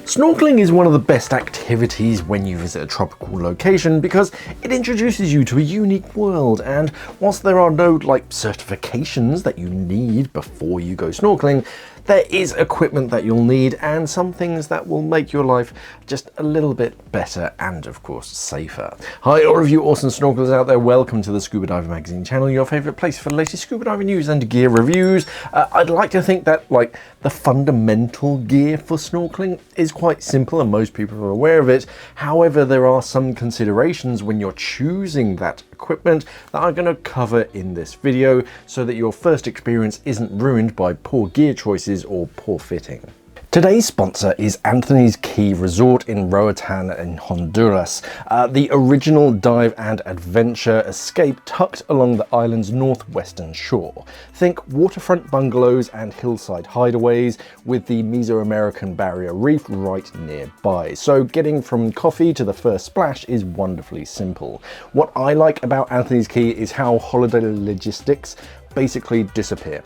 Snorkeling is one of the best activities when you visit a tropical location because it introduces you to a unique world, and whilst there are no certifications that you need before you go snorkeling, there is equipment that you'll need and some things that will make your life just a little bit better and of course safer. Hi all of you awesome snorkelers out there, welcome to the Scuba Diver Magazine channel, your favourite place for the latest scuba diving news and gear reviews. I'd like to think that the fundamental gear for snorkeling is quite simple and most people are aware of it. However, there are some considerations when you're choosing that equipment that I'm going to cover in this video so that your first experience isn't ruined by poor gear choices or poor fitting. Today's sponsor is Anthony's Key Resort in Roatan in Honduras, the original dive and adventure escape tucked along the island's northwestern shore. Think waterfront bungalows and hillside hideaways with the Mesoamerican barrier reef right nearby. So getting from coffee to the first splash is wonderfully simple. What I like about Anthony's Key is how holiday logistics basically disappear.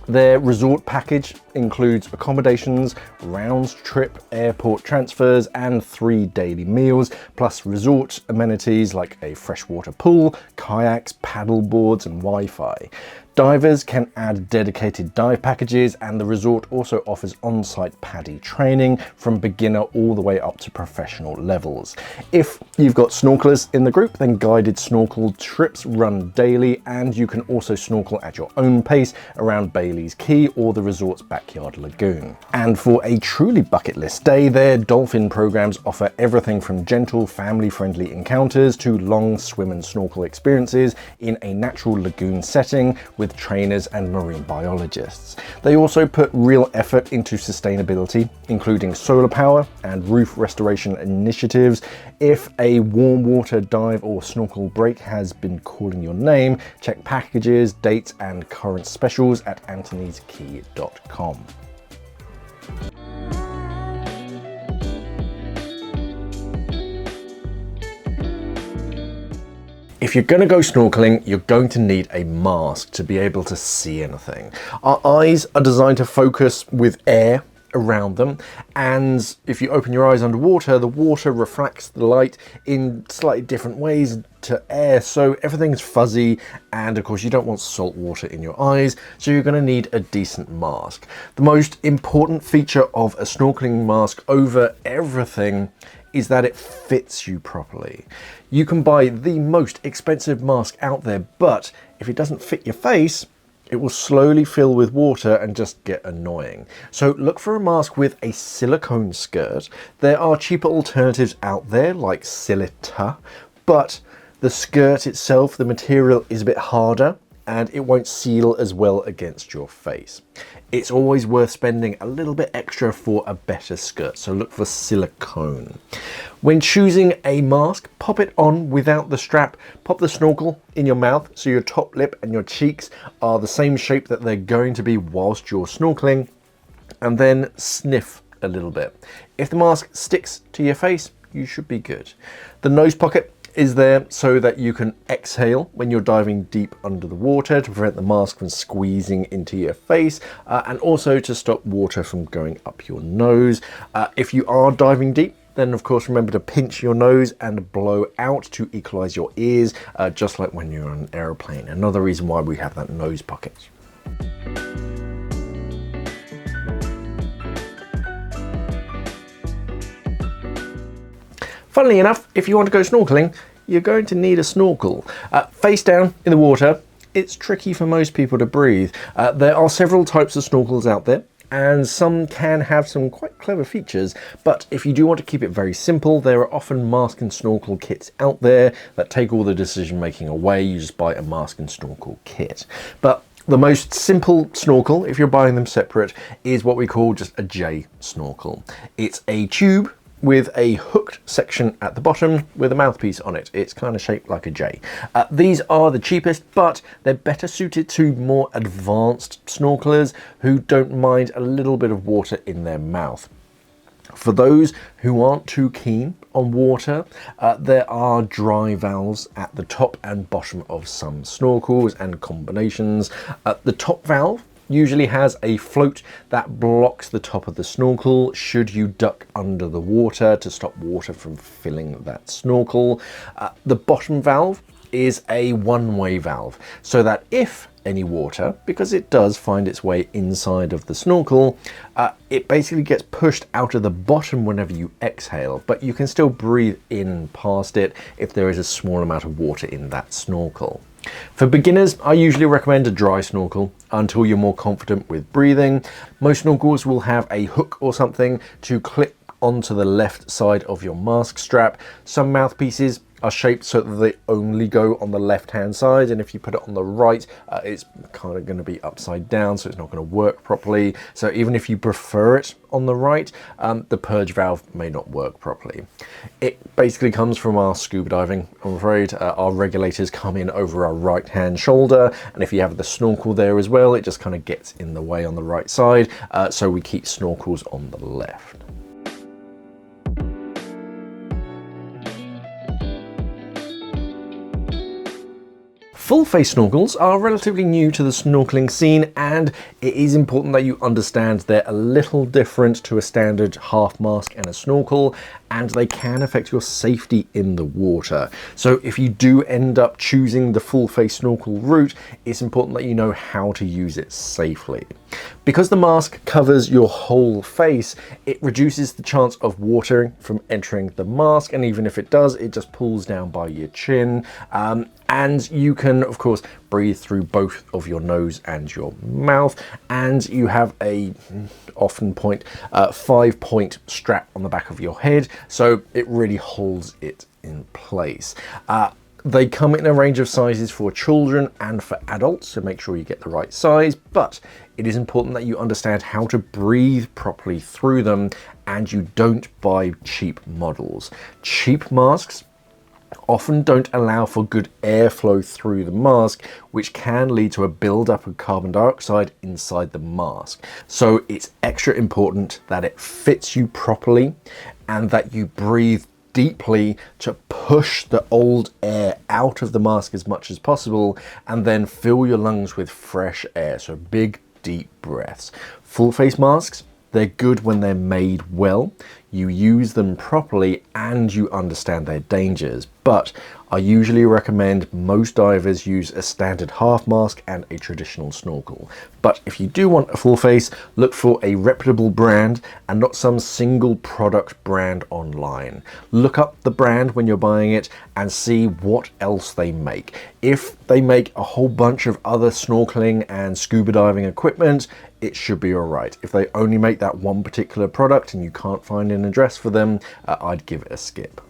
Their resort package includes accommodations, round trip airport transfers and 3 daily meals, plus resort amenities like a freshwater pool, kayaks, paddle boards and Wi-Fi. Divers can add dedicated dive packages, and the resort also offers on-site PADI training from beginner all the way up to professional levels. If you've got snorkelers in the group, then guided snorkel trips run daily, and you can also snorkel at your own pace around Bailey's Key or the resort's backyard lagoon. And for a truly bucket list day, their dolphin programs offer everything from gentle family-friendly encounters to long swim and snorkel experiences in a natural lagoon setting with trainers and marine biologists. They also put real effort into sustainability, including solar power and roof restoration initiatives. If a warm water dive or snorkel break has been calling your name, check packages, dates and current specials at anthonyskey.com. If you're going to go snorkeling, you're going to need a mask to be able to see anything. Our eyes are designed to focus with air around them, and if you open your eyes underwater, the water refracts the light in slightly different ways to air, so everything's fuzzy, and of course you don't want salt water in your eyes, so you're going to need a decent mask. The most important feature of a snorkeling mask over everything is that it fits you properly. You can buy the most expensive mask out there, but if it doesn't fit your face, it will slowly fill with water and just get annoying. So look for a mask with a silicone skirt. There are cheaper alternatives out there like Silita, but the skirt itself, the material is a bit harder and it won't seal as well against your face. It's always worth spending a little bit extra for a better skirt, so look for silicone. When choosing a mask, pop it on without the strap. Pop the snorkel in your mouth so your top lip and your cheeks are the same shape that they're going to be whilst you're snorkeling, and then sniff a little bit. If the mask sticks to your face, you should be good. The nose pocket is there so that you can exhale when you're diving deep under the water to prevent the mask from squeezing into your face, and also to stop water from going up your nose. If you are diving deep, then of course remember to pinch your nose and blow out to equalize your ears, just like when you're on an aeroplane. Another reason why we have that nose pocket. Funnily enough, if you want to go snorkeling, you're going to need a snorkel. Face down in the water, it's tricky for most people to breathe. There are several types of snorkels out there, and some can have some quite clever features, but if you do want to keep it very simple, there are often mask and snorkel kits out there that take all the decision making away. You just buy a mask and snorkel kit. But the most simple snorkel, if you're buying them separate, is what we call just a J snorkel. It's a tube with a hooked section at the bottom with a mouthpiece on it. It's kind of shaped like a J. These are the cheapest, but they're better suited to more advanced snorkelers who don't mind a little bit of water in their mouth. For those who aren't too keen on water, there are dry valves at the top and bottom of some snorkels and combinations. The top valve usually has a float that blocks the top of the snorkel should you duck under the water to stop water from filling that snorkel. The bottom valve is a one-way valve, so that if any water, because it does find its way inside of the snorkel, it basically gets pushed out of the bottom whenever you exhale, but you can still breathe in past it if there is a small amount of water in that snorkel. For beginners, I usually recommend a dry snorkel until you're more confident with breathing. Most snorkels will have a hook or something to clip onto the left side of your mask strap. Some mouthpieces are shaped so that they only go on the left hand side, and if you put it on the right, it's kind of going to be upside down, so it's not going to work properly. So even if you prefer it on the right, the purge valve may not work properly. It basically comes from our scuba diving, I'm afraid. Our regulators come in over our right hand shoulder, and if you have the snorkel there as well, it just kind of gets in the way on the right side, so we keep snorkels on the left. Full face snorkels are relatively new to the snorkeling scene, and it is important that you understand they're a little different to a standard half mask and a snorkel, and they can affect your safety in the water. So if you do end up choosing the full face snorkel route, it's important that you know how to use it safely. Because the mask covers your whole face, it reduces the chance of water from entering the mask, and even if it does, it just pulls down by your chin. And you can, of course, breathe through both of your nose and your mouth, and you have a often 5-point strap on the back of your head, so it really holds it in place. They come in a range of sizes for children and for adults, so make sure you get the right size, but it is important that you understand how to breathe properly through them, and you don't buy cheap models. Cheap masks often don't allow for good airflow through the mask, which can lead to a buildup of carbon dioxide inside the mask. So it's extra important that it fits you properly and that you breathe deeply to push the old air out of the mask as much as possible, and then fill your lungs with fresh air, so big deep breaths. Full face masks, they're good when they're made well, you use them properly, and you understand their dangers. But I usually recommend most divers use a standard half mask and a traditional snorkel. But if you do want a full face, look for a reputable brand and not some single product brand online. Look up the brand when you're buying it and see what else they make. If they make a whole bunch of other snorkeling and scuba diving equipment, it should be all right. If they only make that one particular product and you can't find an address for them, I'd give it a skip.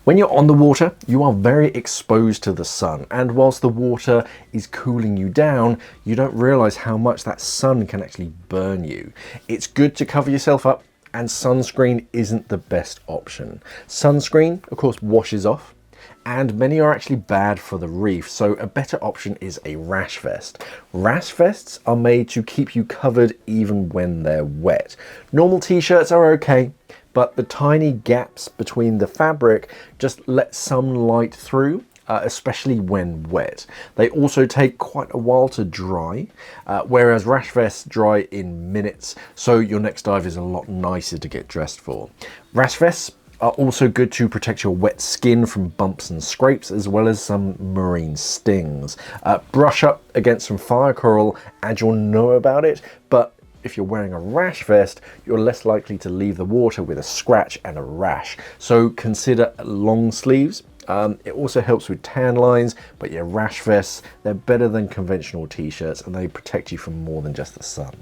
When you're on the water, you are very exposed to the sun, and whilst the water is cooling you down, you don't realize how much that sun can actually burn you. It's good to cover yourself up, and sunscreen isn't the best option. Sunscreen, of course, washes off, and many are actually bad for the reef, so a better option is a rash vest. Rash vests are made to keep you covered even when they're wet. Normal t-shirts are okay, but the tiny gaps between the fabric just let some light through, especially when wet. They also take quite a while to dry, whereas rash vests dry in minutes, so your next dive is a lot nicer to get dressed for. Rash vests are also good to protect your wet skin from bumps and scrapes, as well as some marine stings. Brush up against some fire coral and you'll know about it, but if you're wearing a rash vest, you're less likely to leave the water with a scratch and a rash. So consider long sleeves. It also helps with tan lines, but yeah, rash vests, they're better than conventional t-shirts and they protect you from more than just the sun.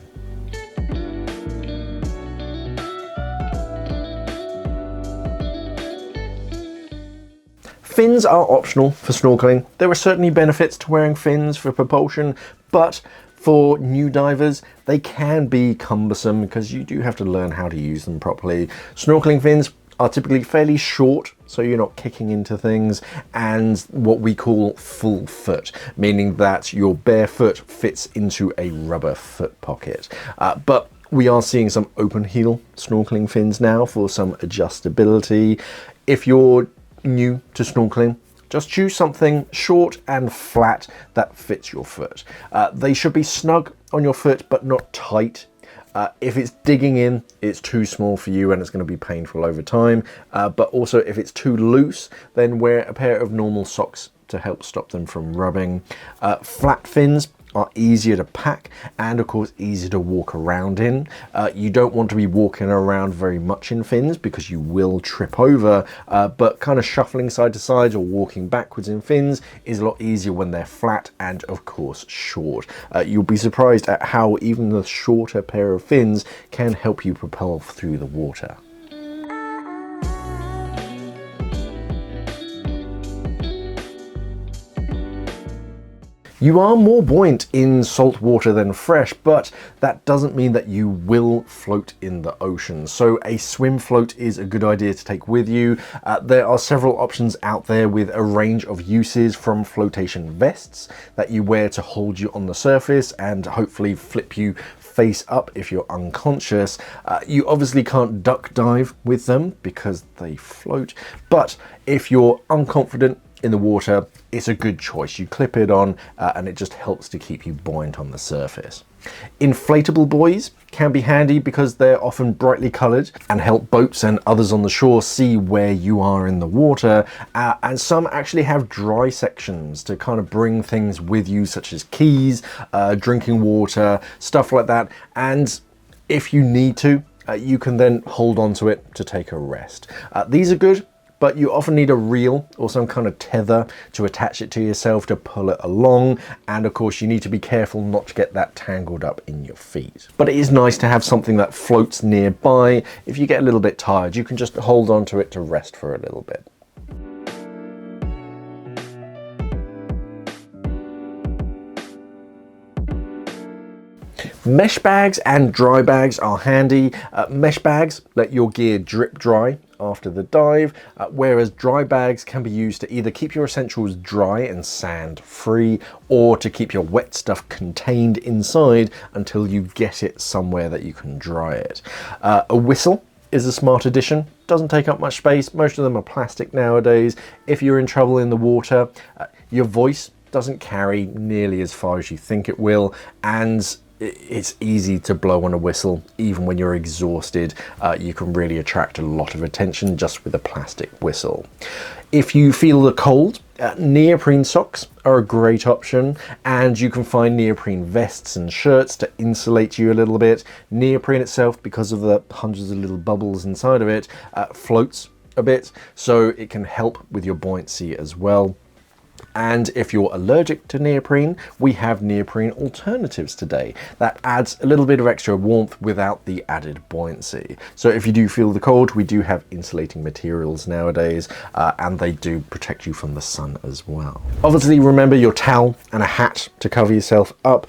Fins are optional for snorkeling. There are certainly benefits to wearing fins for propulsion, but for new divers, they can be cumbersome because you do have to learn how to use them properly. Snorkeling fins are typically fairly short, so you're not kicking into things, and what we call full foot, meaning that your bare foot fits into a rubber foot pocket. But we are seeing some open heel snorkeling fins now for some adjustability. If you're new to snorkeling, just choose something short and flat that fits your foot. They should be snug on your foot, but not tight. If it's digging in, it's too small for you and it's going to be painful over time. But also if it's too loose, then wear a pair of normal socks to help stop them from rubbing. Flat fins are easier to pack and of course easier to walk around in. You don't want to be walking around very much in fins because you will trip over, but kind of shuffling side to side or walking backwards in fins is a lot easier when they're flat and of course short. You'll be surprised at how even the shorter pair of fins can help you propel through the water. You are more buoyant in salt water than fresh, but that doesn't mean that you will float in the ocean. So a swim float is a good idea to take with you. There are several options out there with a range of uses, from flotation vests that you wear to hold you on the surface and hopefully flip you face up if you're unconscious. You obviously can't duck dive with them because they float, but if you're unconfident in the water, it's a good choice. You clip it on and it just helps to keep you buoyant on the surface. Inflatable buoys can be handy because they're often brightly coloured and help boats and others on the shore see where you are in the water. And some actually have dry sections to kind of bring things with you, such as keys, drinking water, stuff like that. And if you need to, you can then hold on to it to take a rest. These are good, but you often need a reel or some kind of tether to attach it to yourself to pull it along. And of course you need to be careful not to get that tangled up in your feet. But it is nice to have something that floats nearby. If you get a little bit tired, you can just hold on to it to rest for a little bit. Mesh bags and dry bags are handy. Mesh bags let your gear drip dry after the dive, whereas dry bags can be used to either keep your essentials dry and sand free, or to keep your wet stuff contained inside until you get it somewhere that you can dry it. A whistle is a smart addition. Doesn't take up much space. Most of them are plastic nowadays. If you're in trouble in the water, your voice doesn't carry nearly as far as you think it will, and it's easy to blow on a whistle. Even when you're exhausted, you can really attract a lot of attention just with a plastic whistle. If you feel the cold, neoprene socks are a great option, and you can find neoprene vests and shirts to insulate you a little bit. Neoprene itself, because of the hundreds of little bubbles inside of it, floats a bit, so it can help with your buoyancy as well. And if you're allergic to neoprene, we have neoprene alternatives today that adds a little bit of extra warmth without the added buoyancy. So if you do feel the cold, we do have insulating materials nowadays, and they do protect you from the sun as well. Obviously, remember your towel and a hat to cover yourself up,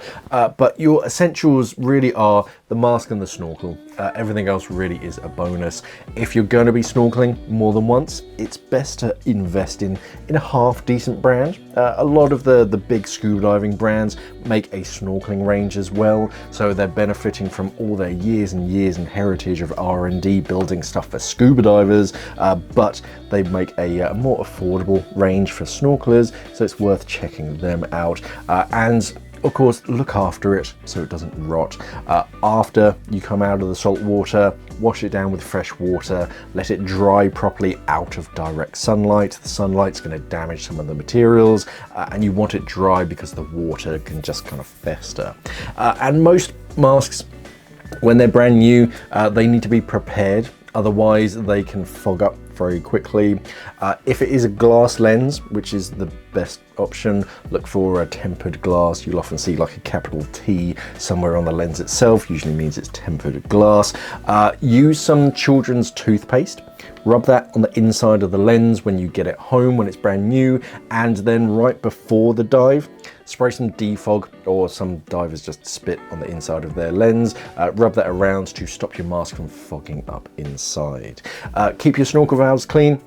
but your essentials really are the mask and the snorkel. Everything else really is a bonus. If you're going to be snorkeling more than once, it's best to invest in a half decent brand. A lot of the big scuba diving brands make a snorkeling range as well, so they're benefiting from all their years and years and heritage of R&D building stuff for scuba divers, but they make a more affordable range for snorkelers, so it's worth checking them out. And of course, look after it so it doesn't rot. After you come out of the salt water, wash it down with fresh water, let it dry properly out of direct sunlight. The sunlight's going to damage some of the materials, and you want it dry because the water can just kind of fester. And most masks, when they're brand new, they need to be prepared, otherwise they can fog up very quickly. If it is a glass lens, which is the best option. Look for a tempered glass. You'll often see like a capital T somewhere on the lens itself, usually means it's tempered glass. Use some children's toothpaste. Rub that on the inside of the lens when you get it home, when it's brand new, and then right before the dive, spray some defog, or some divers just spit on the inside of their lens. Rub that around to stop your mask from fogging up inside. Keep your snorkel valves clean.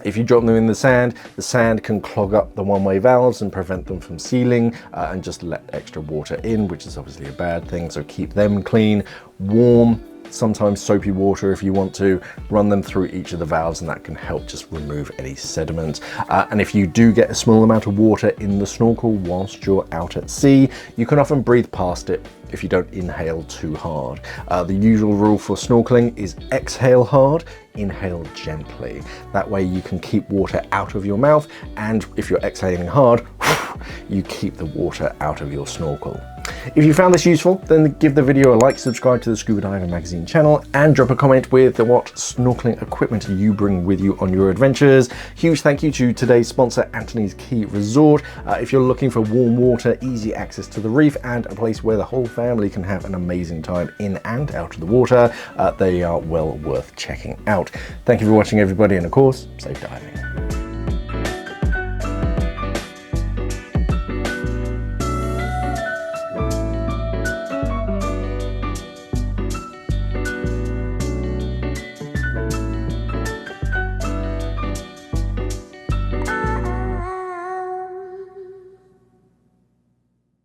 If you drop them in the sand can clog up the one-way valves and prevent them from sealing, and just let extra water in, which is obviously a bad thing, so keep them clean. Warm, sometimes soapy water if you want to, run them through each of the valves, and that can help just remove any sediment. And if you do get a small amount of water in the snorkel whilst you're out at sea, you can often breathe past it if you don't inhale too hard. The usual rule for snorkeling is exhale hard, inhale gently. That way you can keep water out of your mouth, and if you're exhaling hard, you keep the water out of your snorkel. If you found this useful, then give the video a like, subscribe to the Scuba Diver Magazine channel, and drop a comment with what snorkeling equipment you bring with you on your adventures. Huge thank you to today's sponsor, Anthony's Key Resort. If you're looking for warm water, easy access to the reef, and a place where the whole family can have an amazing time in and out of the water, they are well worth checking out. Thank you for watching, everybody, and of course, safe diving.